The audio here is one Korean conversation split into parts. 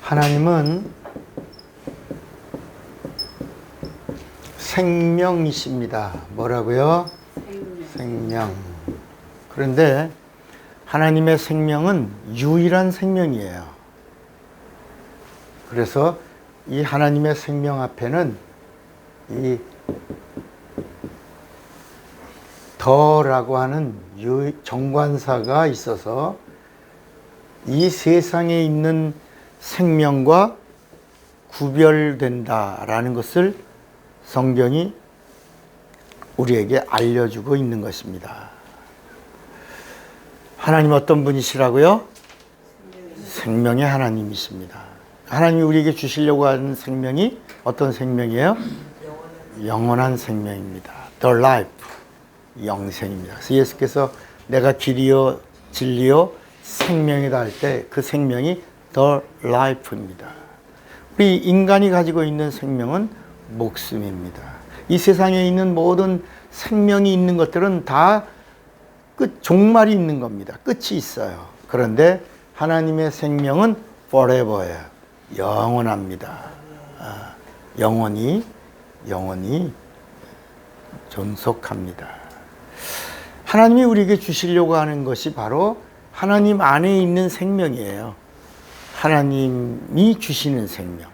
하나님은 생명이십니다. 뭐라고요? 생명. 그런데 하나님의 생명은 유일한 생명이에요. 그래서 이 하나님의 생명 앞에는 이 더라고 하는 정관사가 있어서 이 세상에 있는 생명과 구별된다라는 것을 성경이 우리에게 알려주고 있는 것입니다. 하나님 어떤 분이시라고요? 생명의 하나님이십니다. 하나님이 우리에게 주시려고 하는 생명이 어떤 생명이에요? 영원한 생명입니다. The life, 영생입니다. 그래서 예수께서 내가 길이요 진리요 생명이다 할 때 그 생명이 The life입니다. 우리 인간이 가지고 있는 생명은 목숨입니다. 이 세상에 있는 모든 생명이 있는 것들은 다 종말이 있는 겁니다. 끝이 있어요. 그런데 하나님의 생명은 forever예요. 영원합니다. 영원히 존속합니다. 하나님이 우리에게 주시려고 하는 것이 바로 하나님 안에 있는 생명이에요. 하나님이 주시는 생명.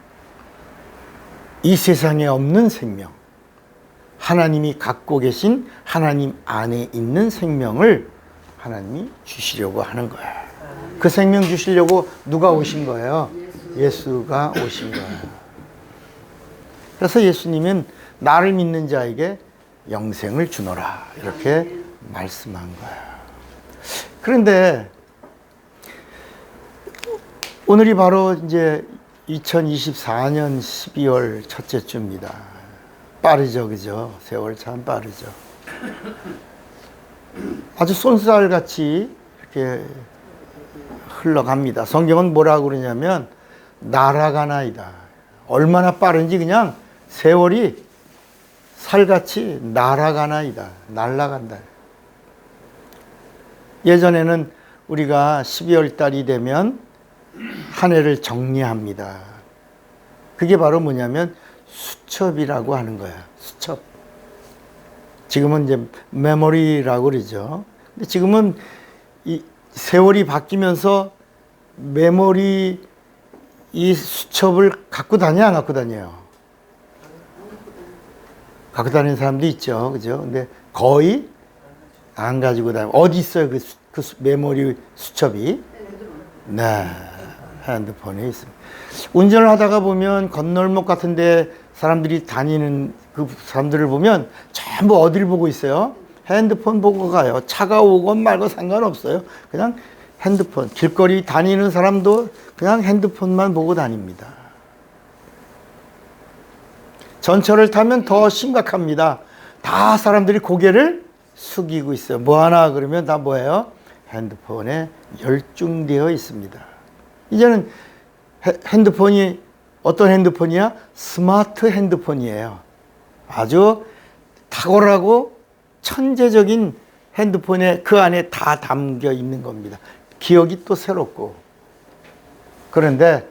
이 세상에 없는 생명. 하나님이 갖고 계신 하나님 안에 있는 생명을 하나님이 주시려고 하는 거예요. 그 생명 주시려고 누가 오신 거예요? 예수가 오신 거예요. 그래서 예수님은 나를 믿는 자에게 영생을 주노라 이렇게 말씀한 거예요. 그런데 오늘이 바로 이제 2024년 12월 첫째 주입니다. 빠르죠, 그죠? 세월 참 빠르죠. 아주 쏜살같이 이렇게 흘러갑니다. 성경은 뭐라고 그러냐면 날아가나이다. 얼마나 빠른지 그냥 세월이 살같이 날아가나이다. 날아간다. 예전에는 우리가 12월 달이 되면 한 해를 정리합니다. 그게 바로 뭐냐면 수첩이라고 하는 거야. 수첩. 지금은 이제 메모리라고 그러죠. 근데 지금은 이 세월이 바뀌면서 메모리 이 수첩을 갖고 다녀, 안 갖고 다녀요? 갖고 다니는 사람도 있죠. 그죠? 근데 거의 안 가지고 다녀요. 어디 있어요? 그 메모리 수첩이? 네. 핸드폰에 있습니다. 운전을 하다가 보면 건널목 같은데 사람들이 다니는 그 사람들을 보면 전부 어디를 보고 있어요? 핸드폰 보고 가요. 차가 오건 말건 상관없어요. 그냥 핸드폰. 길거리 다니는 사람도 그냥 핸드폰만 보고 다닙니다. 전철을 타면 더 심각합니다. 다 사람들이 고개를 숙이고 있어요. 뭐 하나 그러면 다 뭐예요? 핸드폰에 열중되어 있습니다. 이제는 핸드폰이 어떤 핸드폰이야? 스마트 핸드폰이에요. 아주 탁월하고 천재적인 핸드폰에 그 안에 다 담겨 있는 겁니다. 기억이 또 새롭고. 그런데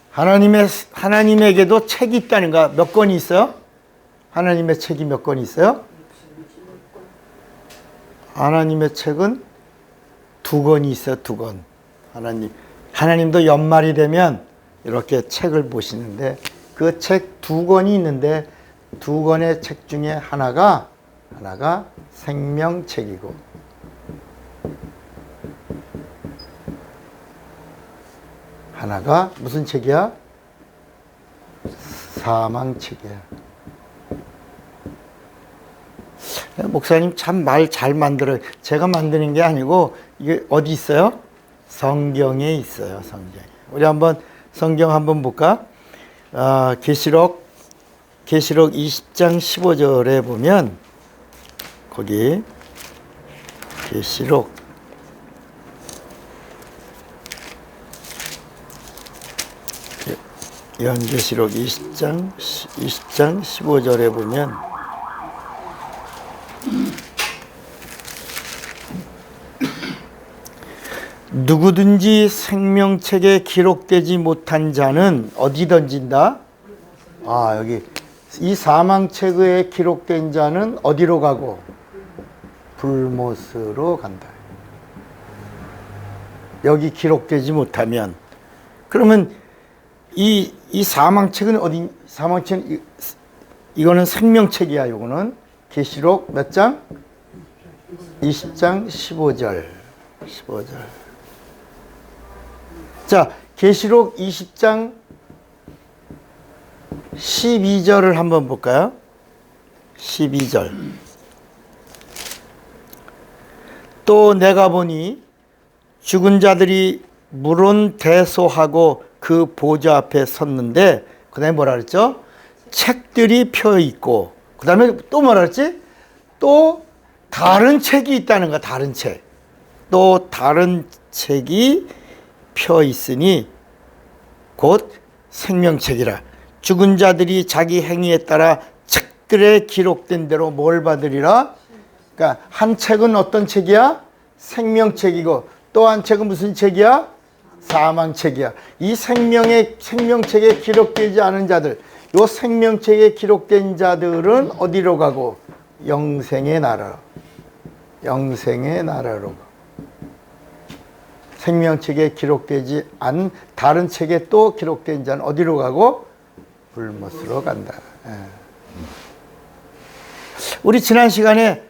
하나님에게도 책이 있다는가? 몇 권이 있어요? 하나님의 책이 몇 권이 있어요? 하나님의 책은 2권이 있어요. 2권. 하나님도 연말이 되면 이렇게 책을 보시는데 그 책 2권이 있는데 2권의 책 중에 하나가 생명책이고 하나가 무슨 책이야? 사망책이야. 목사님 참 말 잘 만들어요. 제가 만드는 게 아니고 이게 어디 있어요? 성경에 있어요. 성경에. 우리 한번 성경 한번 볼까? 계시록 20장 15절에 보면 거기 계시록 요한계시록 20장 15절에 보면 누구든지 생명책에 기록되지 못한 자는 어디 던진다? 아, 여기 이 사망책에 기록된 자는 어디로 가고? 불못으로 간다. 여기 기록되지 못하면 그러면 이 사망책은 어디? 사망책 이거는 생명책이야. 요거는 계시록 몇 장? 20장 15절. 15절. 자, 계시록 20장 12절을 한번 볼까요? 12절. 또 내가 보니 죽은 자들이 물은 대소하고 그 보좌 앞에 섰는데 그 다음에 뭐라 그랬죠? 책들이 펴 있고 그 다음에 또 뭐라 그랬지? 또 다른 책이 있다는 거야. 다른 책. 또 다른 책이 펴 있으니 곧 생명책이라. 죽은 자들이 자기 행위에 따라 책들에 기록된 대로 뭘 받으리라? 그러니까 한 책은 어떤 책이야? 생명책이고 또 한 책은 무슨 책이야? 사망책이야. 이 생명책에 기록되지 않은 자들, 요 생명책에 기록된 자들은 어디로 가고? 영생의 나라로. 영생의 나라로. 생명책에 기록되지 않은 다른 책에 또 기록된 자는 어디로 가고? 불못으로 간다. 예. 우리 지난 시간에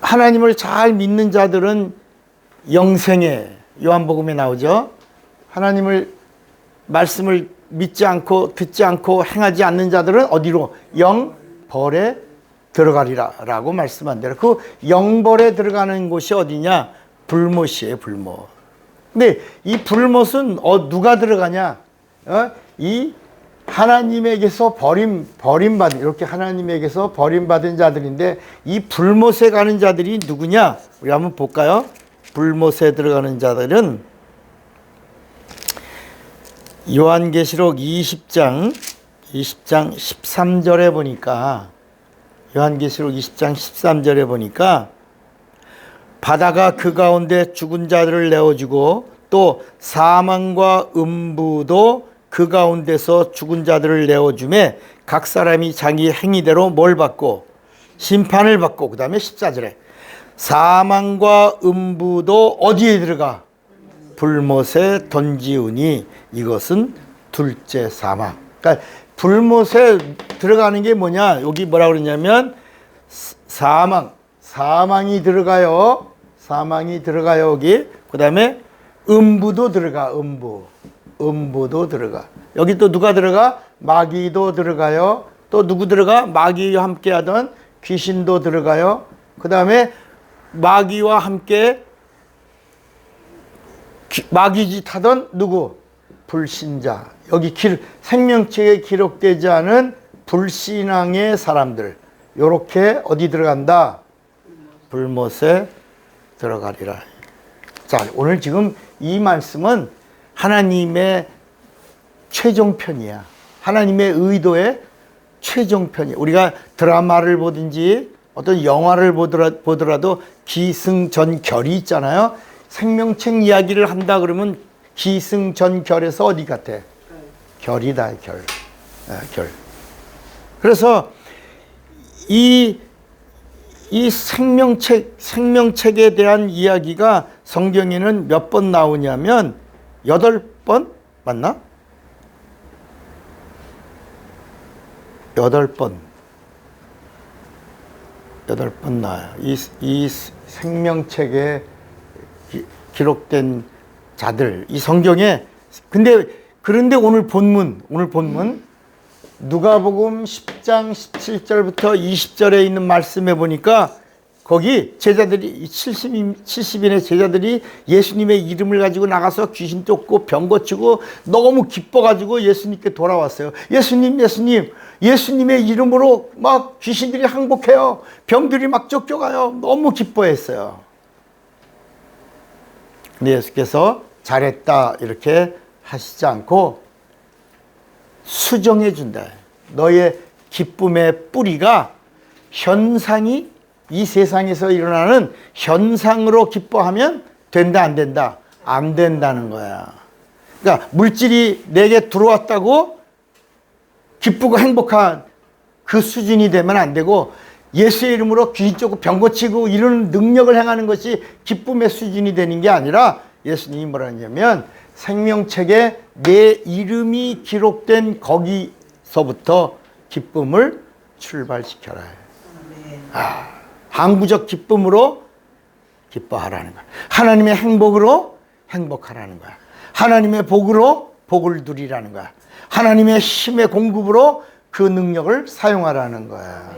하나님을 잘 믿는 자들은 영생에 요한복음에 나오죠. 하나님을 말씀을 믿지 않고 듣지 않고 행하지 않는 자들은 어디로? 영벌에 들어가리라 라고 말씀한 대로 그 영벌에 들어가는 곳이 어디냐? 불못이에요. 불못. 근데 이 불못은 누가 들어가냐? 이 하나님에게서 버림받은, 이렇게 하나님에게서 버림받은 자들인데 이 불못에 가는 자들이 누구냐? 우리 한번 볼까요? 불못에 들어가는 자들은 요한계시록 20장 13절에 보니까 요한계시록 20장 13절에 보니까 바다가 그 가운데 죽은 자들을 내어주고 또 사망과 음부도 그 가운데서 죽은 자들을 내어주매 각 사람이 자기 행위대로 뭘 받고? 심판을 받고. 그 다음에 14절에 사망과 음부도 어디에 들어가? 불못에 던지우니 이것은 둘째 사망. 그러니까 불못에 들어가는 게 뭐냐? 여기 뭐라 그러냐면 사망이 들어가요. 사망이 들어가요. 여기. 그 다음에 음부도 들어가. 음부도 들어가. 여기 또 누가 들어가? 마귀도 들어가요. 또 누구 들어가? 마귀와 함께 하던 귀신도 들어가요. 그 다음에 마귀와 함께 마귀짓 하던 누구? 불신자. 여기 생명책에 기록되지 않은 불신앙의 사람들. 요렇게 어디 들어간다? 불못에 들어가리라. 자, 오늘 지금 이 말씀은 하나님의 최종편이야. 하나님의 의도의 최종편이야. 우리가 드라마를 보든지 어떤 영화를 보더라도 기승전결이 있잖아요. 생명책 이야기를 한다 그러면 기승전결에서 어디 같아? 결이다, 결. 결. 그래서 이 생명책에 대한 이야기가 성경에는 몇 번 나오냐면 8번 맞나? 8번 나와요. 이 생명책에 기록된 자들, 이 성경에 그런데 오늘 본문 누가복음 10장 17절부터 20절에 있는 말씀에 보니까 거기 제자들이 70인의 제자들이 예수님의 이름을 가지고 나가서 귀신 쫓고 병 고치고 너무 기뻐가지고 예수님께 돌아왔어요. 예수님의 이름으로 막 귀신들이 항복해요. 병들이 막 쫓겨가요. 너무 기뻐했어요. 근데 예수께서 잘했다 이렇게 하시지 않고 수정해 준다. 너의 기쁨의 뿌리가 현상이 이 세상에서 일어나는 현상으로 기뻐하면 된다 안 된다? 안 된다는 거야. 그러니까 물질이 내게 들어왔다고 기쁘고 행복한 그 수준이 되면 안 되고 예수의 이름으로 귀신 쫓고 병 고치고 이런 능력을 행하는 것이 기쁨의 수준이 되는 게 아니라 예수님이 뭐라 하냐면 생명책에 내 이름이 기록된 거기서부터 기쁨을 출발시켜라. 항구적 기쁨으로 기뻐하라는 거야. 하나님의 행복으로 행복하라는 거야. 하나님의 복으로 복을 누리라는 거야. 하나님의 힘의 공급으로 그 능력을 사용하라는 거야.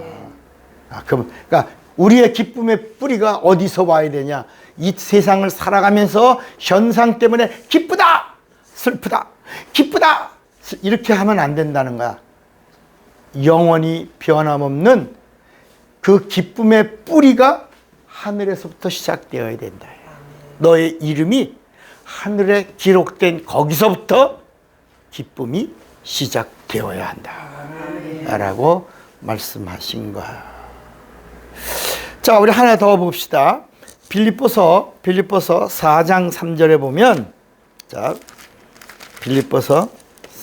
그러니까 우리의 기쁨의 뿌리가 어디서 와야 되냐? 이 세상을 살아가면서 현상 때문에 기쁘다, 슬프다, 기쁘다 이렇게 하면 안 된다는 거야. 영원히 변함없는 그 기쁨의 뿌리가 하늘에서부터 시작되어야 된다. 너의 이름이 하늘에 기록된 거기서부터 기쁨이 시작되어야 한다 라고 말씀하신 거야. 자, 우리 하나 더 봅시다. 빌립보서 4장 3절에 보면, 자, 빌립보서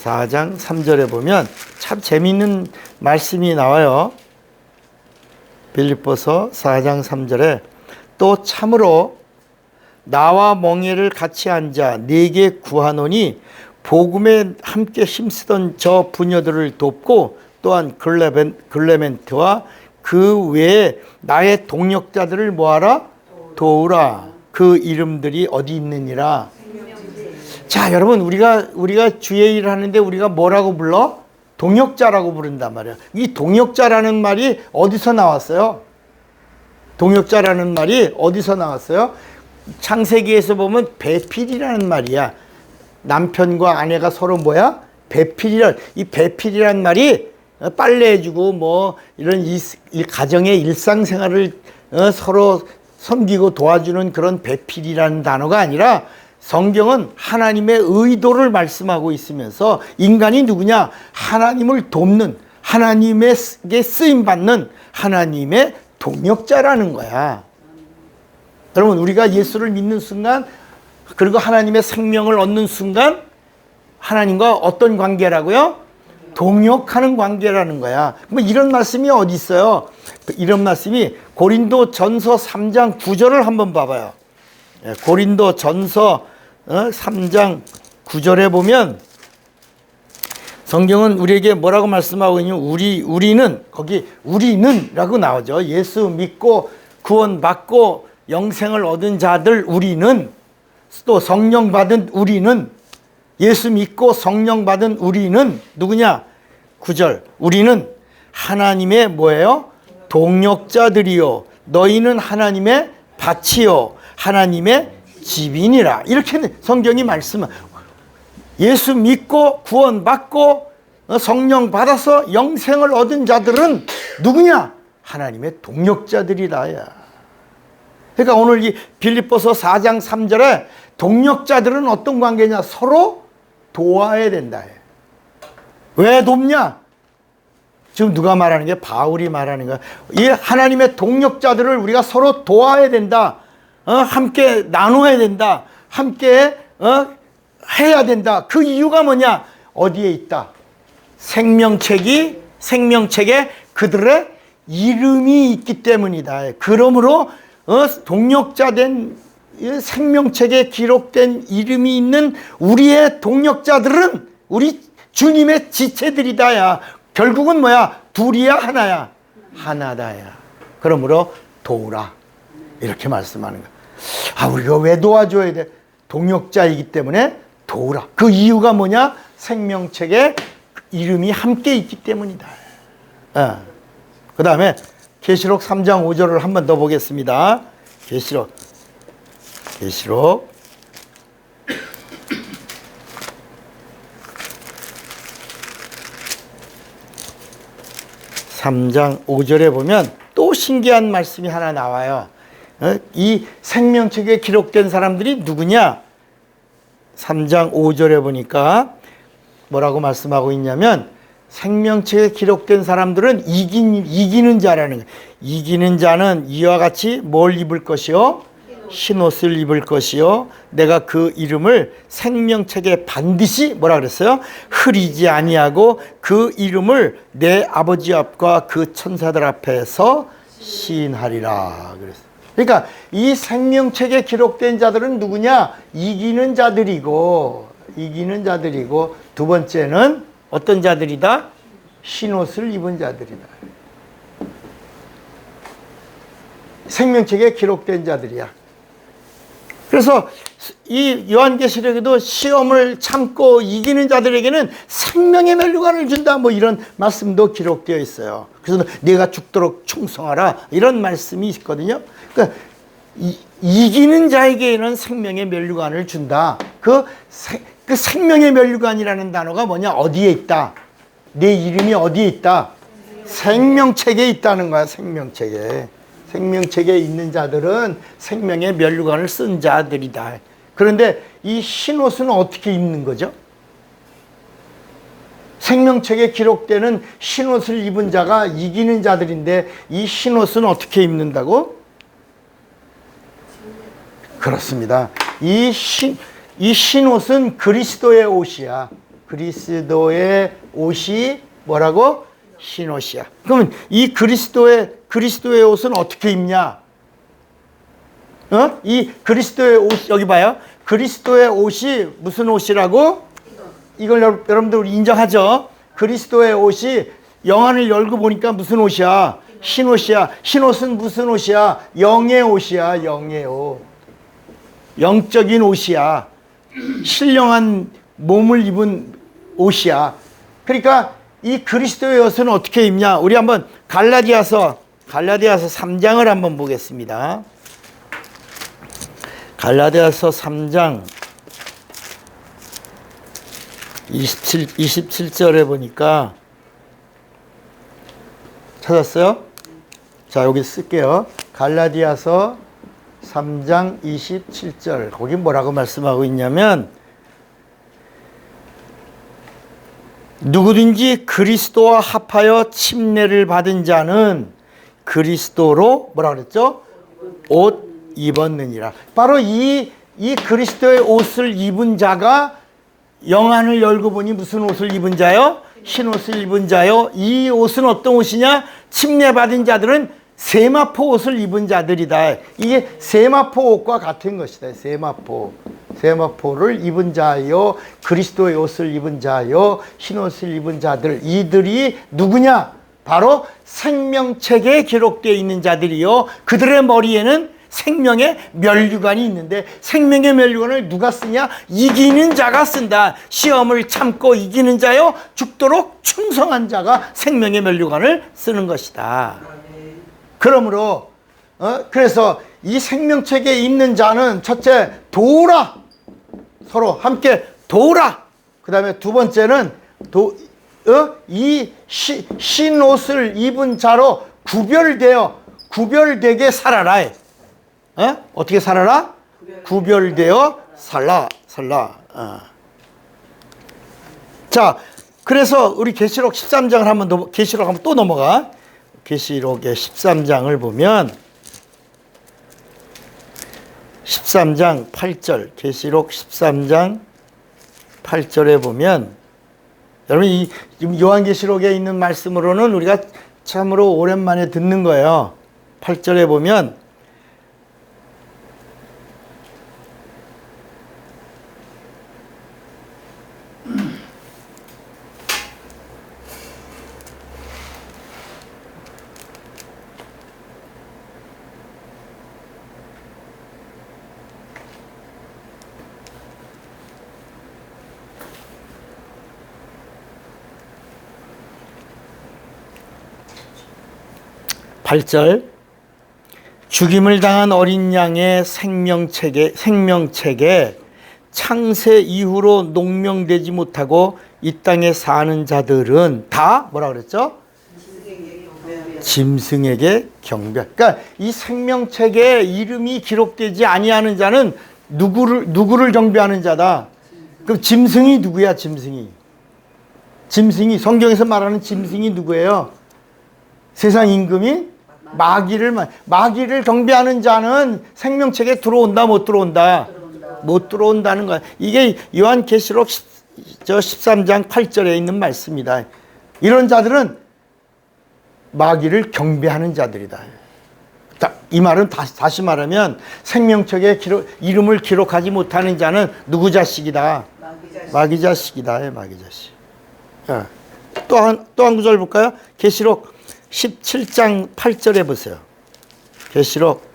4장 3절에 보면 참 재미있는 말씀이 나와요. 빌립보서 4장 3절에 또 참으로 나와 멍에를 같이 앉아 네게 구하노니 복음에 함께 힘쓰던 저 부녀들을 돕고 또한 글레멘트와 그 외에 나의 동역자들을 뭐하라? 도우라. 그 이름들이 어디 있느니라. 자, 여러분 우리가 주의 일을 하는데 우리가 뭐라고 불러? 동역자라고 부른단 말이야. 이 동역자라는 말이 어디서 나왔어요? 동역자라는 말이 어디서 나왔어요? 창세기에서 보면 배필이라는 말이야. 남편과 아내가 서로 뭐야? 배필이란, 이 배필이란 말이 빨래해주고 뭐 이런 이 가정의 일상생활을 서로 섬기고 도와주는 그런 배필이라는 단어가 아니라 성경은 하나님의 의도를 말씀하고 있으면서 인간이 누구냐? 하나님을 돕는, 하나님에게 쓰임받는 하나님의 동역자라는 거야. 여러분 우리가 예수를 믿는 순간 그리고 하나님의 생명을 얻는 순간 하나님과 어떤 관계라고요? 동역하는 관계라는 거야. 뭐 이런 말씀이 어디 있어요? 이런 말씀이 고린도 전서 3장 9절을 한번 봐봐요. 고린도 전서 3장 9절에 보면 성경은 우리에게 뭐라고 말씀하고 있냐면 우리는 거기 우리는 라고 나오죠. 예수 믿고 구원받고 영생을 얻은 자들 우리는, 또 성령 받은 우리는, 예수 믿고 성령 받은 우리는 누구냐? 9절. 우리는 하나님의 뭐예요? 동역자들이요. 너희는 하나님의 밭이요. 하나님의 집이니라. 이렇게 성경이 말씀을. 예수 믿고 구원받고 성령 받아서 영생을 얻은 자들은 누구냐? 하나님의 동역자들이다. 그러니까 오늘 이 빌립보서 4장 3절에 동역자들은 어떤 관계냐? 서로 도와야 된다. 왜 돕냐? 지금 누가 말하는 게? 바울이 말하는 거야. 이 하나님의 동역자들을 우리가 서로 도와야 된다. 함께 나눠야 된다. 함께 해야 된다. 그 이유가 뭐냐? 어디에 있다? 생명책에 그들의 이름이 있기 때문이다. 그러므로 동역자된 생명책에 기록된 이름이 있는 우리의 동역자들은 우리 주님의 지체들이다야. 결국은 뭐야? 둘이야 하나야? 하나다야. 그러므로 도우라. 이렇게 말씀하는 거야. 우리가 왜 도와줘야 돼? 동역자이기 때문에 도우라. 그 이유가 뭐냐? 생명책에 이름이 함께 있기 때문이다. 그 다음에 계시록 3장 5절을 한 번 더 보겠습니다. 계시록 3장 5절에 보면 또 신기한 말씀이 하나 나와요. 이 생명책에 기록된 사람들이 누구냐? 3장 5절에 보니까 뭐라고 말씀하고 있냐면 생명책에 기록된 사람들은 이기는 자라는 거예요. 이기는 자는 이와 같이 뭘 입을 것이요? 흰 옷을 입을 것이요 내가 그 이름을 생명책에 반드시 뭐라 그랬어요? 흐리지 아니하고 그 이름을 내 아버지 앞과 그 천사들 앞에서 시인하리라 그랬어요. 그러니까 이 생명책에 기록된 자들은 누구냐? 이기는 자들이고 두 번째는 어떤 자들이다? 흰 옷을 입은 자들이다. 생명책에 기록된 자들이야. 그래서 이 요한계시록에도 시험을 참고 이기는 자들에게는 생명의 면류관을 준다 뭐 이런 말씀도 기록되어 있어요. 그래서 내가 죽도록 충성하라 이런 말씀이 있거든요. 그러니까 이기는 자에게는 생명의 면류관을 준다. 그 생명의 면류관이라는 단어가 뭐냐? 어디에 있다? 내 이름이 어디에 있다? 생명책에 있다는 거야. 생명책에 있는 자들은 생명의 면류관을 쓴 자들이다. 그런데 이 흰옷은 어떻게 입는 거죠? 생명책에 기록되는 흰옷을 입은 자가 이기는 자들인데 이 흰옷은 어떻게 입는다고? 그렇습니다. 이 흰옷은 그리스도의 옷이야. 그리스도의 옷이 뭐라고? 흰옷이야. 그러면 이 그리스도의 옷은 어떻게 입냐? 이 그리스도의 옷, 여기 봐요. 그리스도의 옷이 무슨 옷이라고? 이걸 여러분들 인정하죠? 그리스도의 옷이 영안을 열고 보니까 무슨 옷이야? 흰 옷이야. 흰 옷은 무슨 옷이야? 영의 옷이야. 영의 옷. 영적인 옷이야. 신령한 몸을 입은 옷이야. 그러니까 이 그리스도의 옷은 어떻게 입냐? 우리 한번 갈라디아서 3장을 한번 보겠습니다. 갈라디아서 3장 27절에 보니까 찾았어요? 자, 여기 쓸게요. 갈라디아서 3장 27절. 거기 뭐라고 말씀하고 있냐면 누구든지 그리스도와 합하여 침례를 받은 자는 그리스도로 뭐라 그랬죠? 옷 입었느니라. 바로 이 그리스도의 옷을 입은 자가 영안을 열고 보니 무슨 옷을 입은 자요? 흰 옷을 입은 자요. 이 옷은 어떤 옷이냐? 침례 받은 자들은 세마포 옷을 입은 자들이다. 이게 세마포 옷과 같은 것이다. 세마포를 입은 자요, 그리스도의 옷을 입은 자요, 흰 옷을 입은 자들, 이들이 누구냐? 바로 생명책에 기록되어 있는 자들이요. 그들의 머리에는 생명의 면류관이 있는데 생명의 면류관을 누가 쓰냐? 이기는 자가 쓴다. 시험을 참고 이기는 자요, 죽도록 충성한 자가 생명의 면류관을 쓰는 것이다. 그러므로 그래서 이 생명책에 있는 자는 첫째 도우라. 서로 함께 도우라. 그 다음에 두 번째는 이 흰 옷을 입은 자로 구별되게 살아라. 어떻게 살아라? 구별되어 살라. 자, 그래서 우리 계시록 13장을 한번 계시록 한번 또 넘어가. 계시록의 13장을 보면 13장 8절, 계시록 13장 8절에 보면 여러분 이 요한계시록에 있는 말씀으로는 우리가 참으로 오랜만에 듣는 거예요. 8절에 보면 팔절 죽임을 당한 어린 양의 생명책에 창세 이후로 농명되지 못하고 이 땅에 사는 자들은 다 뭐라 그랬죠? 짐승에게 경배. 그러니까 이 생명책에 이름이 기록되지 아니하는 자는 누구를 경배하는 자다. 그럼 짐승이 누구야? 짐승이 성경에서 말하는 짐승이 누구예요? 세상 임금이 마귀를 경배하는 자는 생명책에 들어온다, 못 들어온다? 못 들어온다는 거야. 이게 요한계시록 13장 8절에 있는 말씀이다. 이런 자들은 마귀를 경배하는 자들이다. 이 말은 다시 말하면 생명책에 이름을 기록하지 못하는 자는 누구 자식이다? 마귀 자식이다. 마귀 자식. 또 한 구절 볼까요? 계시록 17장 8절에 보세요. 계시록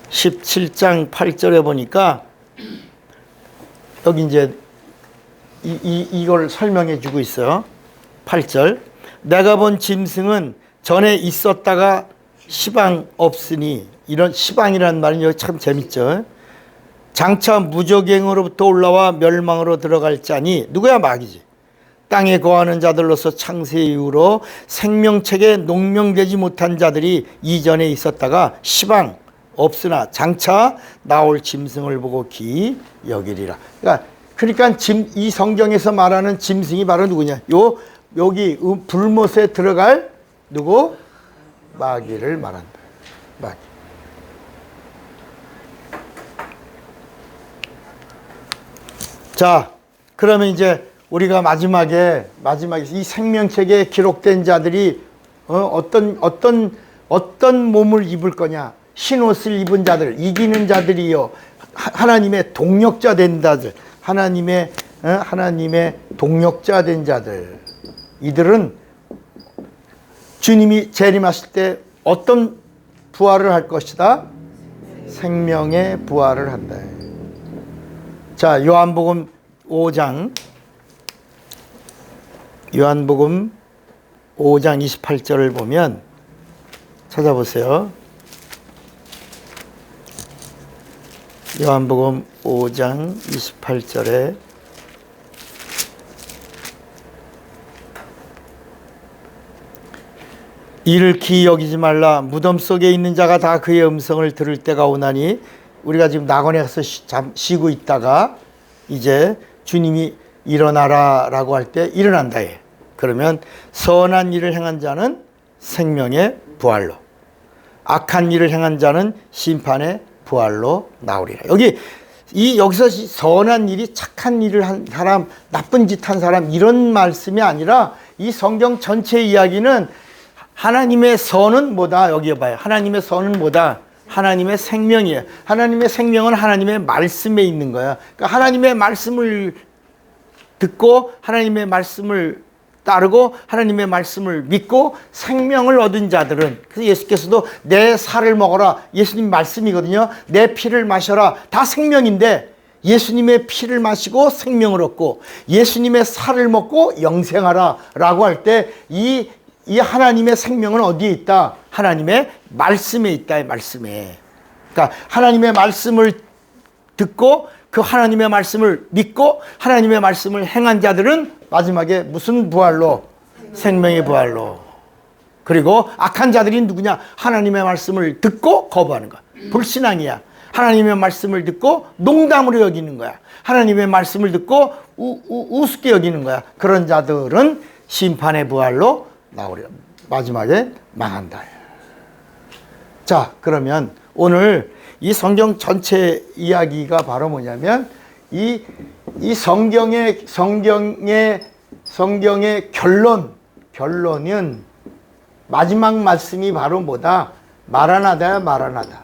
17장 8절에 보니까 여기 이제 이걸 설명해 주고 있어요. 8절. 내가 본 짐승은 전에 있었다가 시방 없으니, 이런 시방이라는 말은 여기 참 재밌죠. 장차 무적행으로부터 올라와 멸망으로 들어갈 자니, 누구야? 마귀지. 땅에 거하는 자들로서 창세 이후로 생명책에 농명되지 못한 자들이 이전에 있었다가 시방 없으나 장차 나올 짐승을 보고 기 여기리라. 그러니까 이 성경에서 말하는 짐승이 바로 누구냐? 여기 불못에 들어갈 누구? 마귀를 말한다. 마귀. 자, 그러면 이제 우리가 마지막에 이 생명책에 기록된 자들이 어떤 몸을 입을 거냐? 흰옷을 입은 자들, 이기는 자들이요, 하나님의 동력자 된 자들, 하나님의 동력자 된 자들. 이들은 주님이 재림하실 때 어떤 부활을 할 것이다? 생명의 부활을 한다. 자, 요한복음 5장 28절을 보면, 찾아보세요. 요한복음 5장 28절에 이를 기이 여기지 말라. 무덤 속에 있는 자가 다 그의 음성을 들을 때가 오나니. 우리가 지금 낙원에 가서 쉬고 있다가 이제 주님이 일어나라 라고 할 때 일어난다 해. 그러면 선한 일을 행한 자는 생명의 부활로, 악한 일을 행한 자는 심판의 부활로 나오리라. 여기서 선한 일이, 착한 일을 한 사람, 나쁜 짓 한 사람, 이런 말씀이 아니라 이 성경 전체 이야기는 하나님의 선은 뭐다? 여기 봐요. 하나님의 선은 뭐다? 하나님의 생명이에요. 하나님의 생명은 하나님의 말씀에 있는 거야. 그러니까 하나님의 말씀을 듣고 하나님의 말씀을 따르고 하나님의 말씀을 믿고 생명을 얻은 자들은, 그래서 예수께서도 내 살을 먹어라, 예수님 말씀이거든요. 내 피를 마셔라, 다 생명인데 예수님의 피를 마시고 생명을 얻고 예수님의 살을 먹고 영생하라 라고 할 때 이 하나님의 생명은 어디에 있다? 하나님의 말씀에 있다. 이 말씀에. 그러니까 하나님의 말씀을 듣고 그 하나님의 말씀을 믿고 하나님의 말씀을 행한 자들은 마지막에 무슨 부활로? 생명의 부활로. 그리고 악한 자들이 누구냐? 하나님의 말씀을 듣고 거부하는 거야. 불신앙이야. 하나님의 말씀을 듣고 농담으로 여기는 거야. 하나님의 말씀을 듣고 우습게 여기는 거야. 그런 자들은 심판의 부활로 나오려. 마지막에 망한다. 자, 그러면 오늘 이 성경 전체 이야기가 바로 뭐냐면 이 성경의 결론은 마지막 말씀이 바로 뭐다? 마라나다야. 마라나타.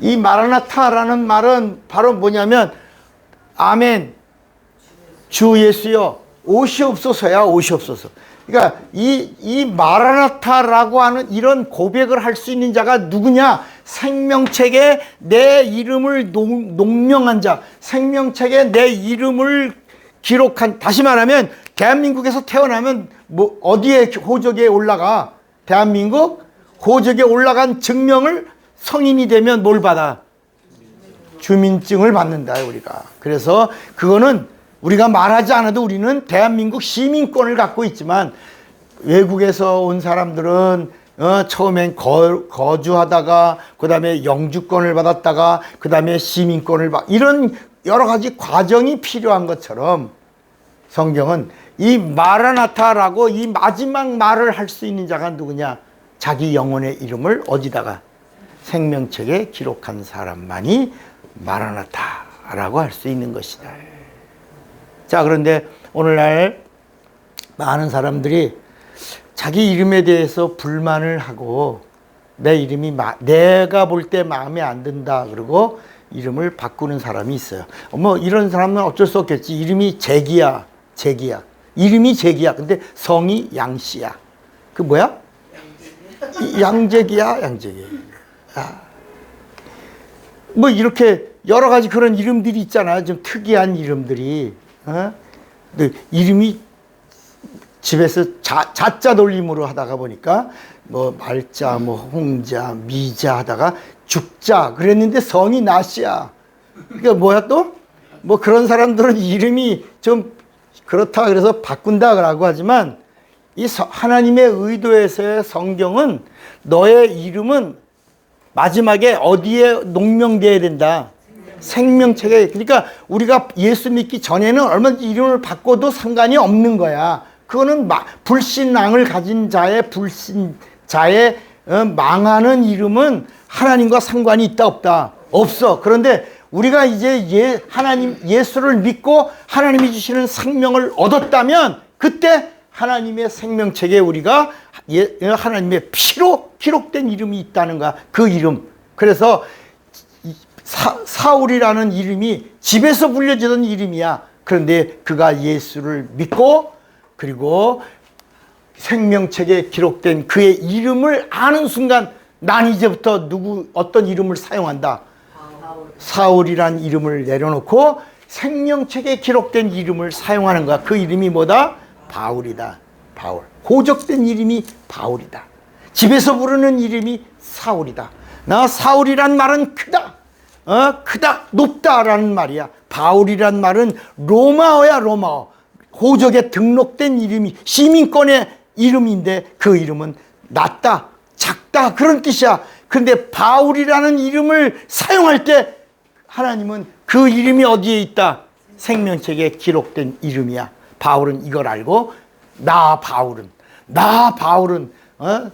이 마라나타라는 말은 바로 뭐냐면 아멘, 주 예수여 오시옵소서야. 오시옵소서. 그러니까 이 마라나타라고 하는 이런 고백을 할 수 있는 자가 누구냐? 생명책에 내 이름을 농명한 자, 생명책에 내 이름을 기록한, 다시 말하면 대한민국에서 태어나면 뭐 어디에 호적에 올라가? 대한민국 호적에 올라간 증명을 성인이 되면 뭘 받아? 주민증을 받는다, 우리가. 그래서 그거는 우리가 말하지 않아도 우리는 대한민국 시민권을 갖고 있지만 외국에서 온 사람들은 처음엔 거주하다가 그 다음에 영주권을 받았다가 그 다음에 시민권을 이런 여러 가지 과정이 필요한 것처럼 성경은 이 마라나타라고 이 마지막 말을 할 수 있는 자가 누구냐? 자기 영혼의 이름을 어디다가? 생명책에 기록한 사람만이 마라나타라고 할 수 있는 것이다. 자, 그런데 오늘날 많은 사람들이 자기 이름에 대해서 불만을 하고 내 이름이 내가 볼 때 마음에 안 든다 그러고 이름을 바꾸는 사람이 있어요. 뭐 이런 사람은 어쩔 수 없겠지. 이름이 재기야. 이름이 재기야. 근데 성이 양씨야. 그 뭐야? 양재기야. 아. 뭐 이렇게 여러 가지 그런 이름들이 있잖아요. 좀 특이한 이름들이. 근데 이름이 집에서 자자 돌림으로 하다가 보니까 뭐 말자, 뭐 홍자, 미자 하다가 죽자 그랬는데 성이 낫이야. 그러니까 뭐야 또? 뭐 그런 사람들은 이름이 좀 그렇다 그래서 바꾼다라고 하지만 이 하나님의 의도에서의 성경은 너의 이름은 마지막에 어디에 농명되어야 된다? 생명책에. 그러니까 우리가 예수 믿기 전에는 얼마든지 이름을 바꿔도 상관이 없는 거야. 그거는 불신앙을 가진 자의 망하는 이름은 하나님과 상관이 있다 없다? 없어. 그런데 우리가 이제 예수를 믿고 하나님이 주시는 생명을 얻었다면 그때 하나님의 생명책에 우리가 하나님의 피로 기록된 이름이 있다는 거야. 그 이름. 그래서 사울이라는 이름이 집에서 불려지던 이름이야. 그런데 그가 예수를 믿고 그리고 생명책에 기록된 그의 이름을 아는 순간 난 이제부터 어떤 이름을 사용한다. 사울이란 이름을 내려놓고 생명책에 기록된 이름을 사용하는 거야. 그 이름이 뭐다? 바울이다. 바울. 고적된 이름이 바울이다. 집에서 부르는 이름이 사울이다. 나 사울이란 말은 크다. 크다, 높다라는 말이야. 바울이란 말은 로마어야, 로마어. 고적에 등록된 이름이 시민권의 이름인데 그 이름은 낮다, 작다 그런 뜻이야. 그런데 바울이라는 이름을 사용할 때 하나님은 그 이름이 어디에 있다? 생명책에 기록된 이름이야. 바울은 이걸 알고 나 바울은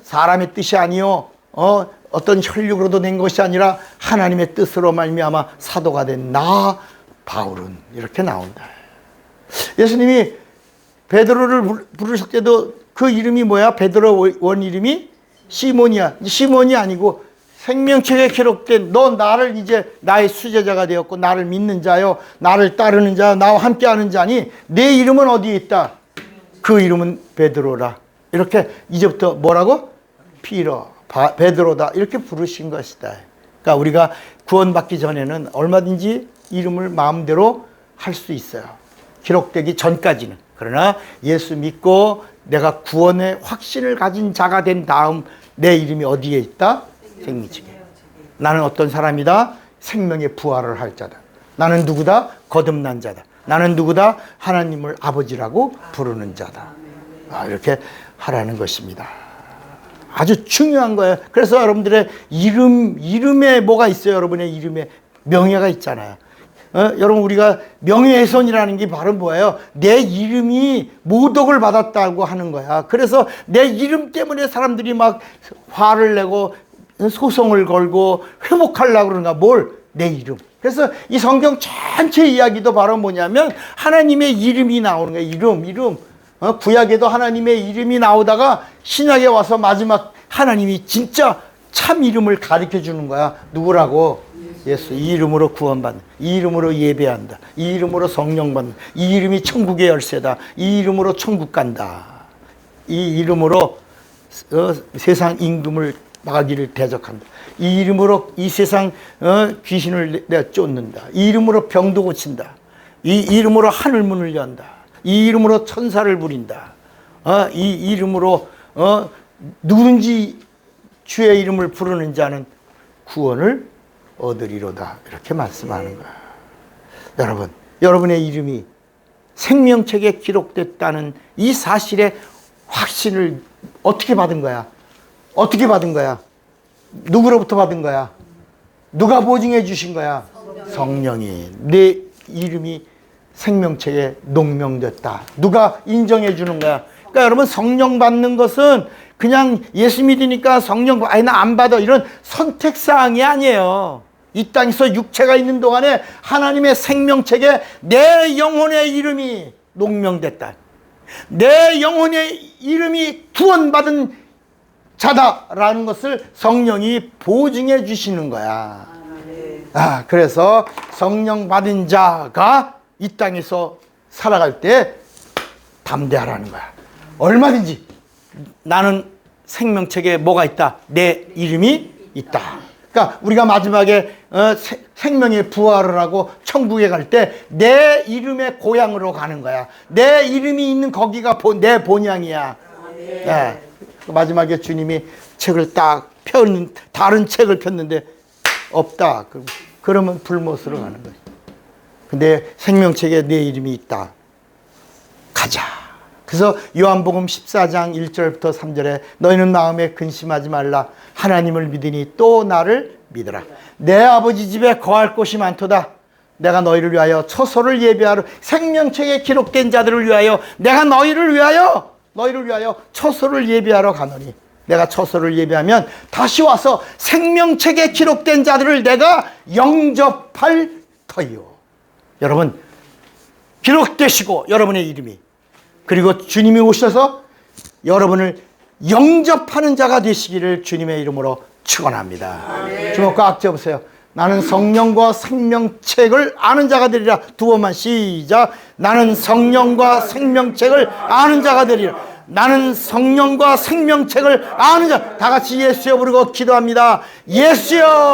사람의 뜻이 아니요 어떤 혈육으로도 낸 것이 아니라 하나님의 뜻으로 말미암아 사도가 된 나 바울은 이렇게 나온다. 예수님이 베드로를 부르실 때도 그 이름이 뭐야? 베드로 원 이름이 시몬이야. 시몬이 아니고 생명책에 기록된 너 나를 이제 나의 수제자가 되었고 나를 믿는 자요 나를 따르는 자 나와 함께하는 자니 내 이름은 어디에 있다? 그 이름은 베드로라. 이렇게 이제부터 뭐라고? 베드로다 이렇게 부르신 것이다. 그러니까 우리가 구원받기 전에는 얼마든지 이름을 마음대로 할 수 있어요. 기록되기 전까지는. 그러나 예수 믿고 내가 구원의 확신을 가진 자가 된 다음 내 이름이 어디에 있다? 생명책에. 나는 어떤 사람이다? 생명의 부활을 할 자다. 나는 누구다? 거듭난 자다. 나는 누구다? 하나님을 아버지라고 부르는 자다. 이렇게 하라는 것입니다. 아주 중요한 거예요. 그래서 여러분들의 이름에 뭐가 있어요? 여러분의 이름에 명예가 있잖아요. 여러분 우리가 명예훼손이라는 게 바로 뭐예요? 내 이름이 모독을 받았다고 하는 거야. 그래서 내 이름 때문에 사람들이 막 화를 내고 소송을 걸고 회복하려고 그러는가? 뭘? 내 이름. 그래서 이 성경 전체 이야기도 바로 뭐냐면 하나님의 이름이 나오는 거야. 이름. 구약에도 하나님의 이름이 나오다가 신약에 와서 마지막 하나님이 진짜 참 이름을 가르쳐 주는 거야. 누구라고? 예수. 이 이름으로 구원받는, 이 이름으로 예배한다, 이 이름으로 성령 받는, 이 이름이 천국의 열쇠다, 이 이름으로 천국 간다, 이 이름으로 세상 임금을 마귀를 대적한다, 이 이름으로 이 세상 귀신을 내쫓는다, 이 이름으로 병도 고친다, 이 이름으로 하늘문을 연다, 이 이름으로 천사를 부린다, 이 이름으로 누군지 주의 이름을 부르는 자는 구원을 얻으리로다. 이렇게 말씀하는 거야. 여러분, 여러분의 이름이 생명책에 기록됐다는 이 사실의 확신을 어떻게 받은 거야? 어떻게 받은 거야? 누구로부터 받은 거야? 누가 보증해 주신 거야? 성령이. 내 이름이 생명책에 농명됐다. 누가 인정해 주는 거야? 그러니까 여러분, 성령 받는 것은 그냥 예수 믿으니까 성령, 아니 나 안 받아, 이런 선택사항이 아니에요. 이 땅에서 육체가 있는 동안에 하나님의 생명책에 내 영혼의 이름이 농명됐다. 내 영혼의 이름이 구원받은 자다라는 것을 성령이 보증해 주시는 거야. 그래서 성령 받은 자가 이 땅에서 살아갈 때 담대하라는 거야. 얼마든지 나는 생명책에 뭐가 있다? 내 이름이 있다. 그러니까 우리가 마지막에 생명의 부활을 하고 천국에 갈 때 내 이름의 고향으로 가는 거야. 내 이름이 있는 거기가 내 본향이야. 네. 마지막에 주님이 책을 딱 다른 책을 폈는데 없다. 그러면 불못으로 가는 거야. 근데 생명책에 내 이름이 있다. 가자. 그래서 요한복음 14장 1절부터 3절에 너희는 마음에 근심하지 말라. 하나님을 믿으니 또 나를 믿으라. 내 아버지 집에 거할 곳이 많도다. 내가 너희를 위하여 처소를 예비하러, 생명책에 기록된 자들을 위하여 내가 너희를 위하여 처소를 예비하러 가노니, 내가 처소를 예비하면 다시 와서 생명책에 기록된 자들을 내가 영접할 터이요. 여러분, 기록되시고 여러분의 이름이, 그리고 주님이 오셔서 여러분을 영접하는 자가 되시기를 주님의 이름으로 축원합니다. 주먹 꽉 쥐어보세요. 나는 성령과 생명책을 아는 자가 되리라. 두 번만 시작. 나는 성령과 생명책을 아는 자가 되리라. 나는 성령과 생명책을 아는 자. 다 같이 예수여 부르고 기도합니다. 예수여.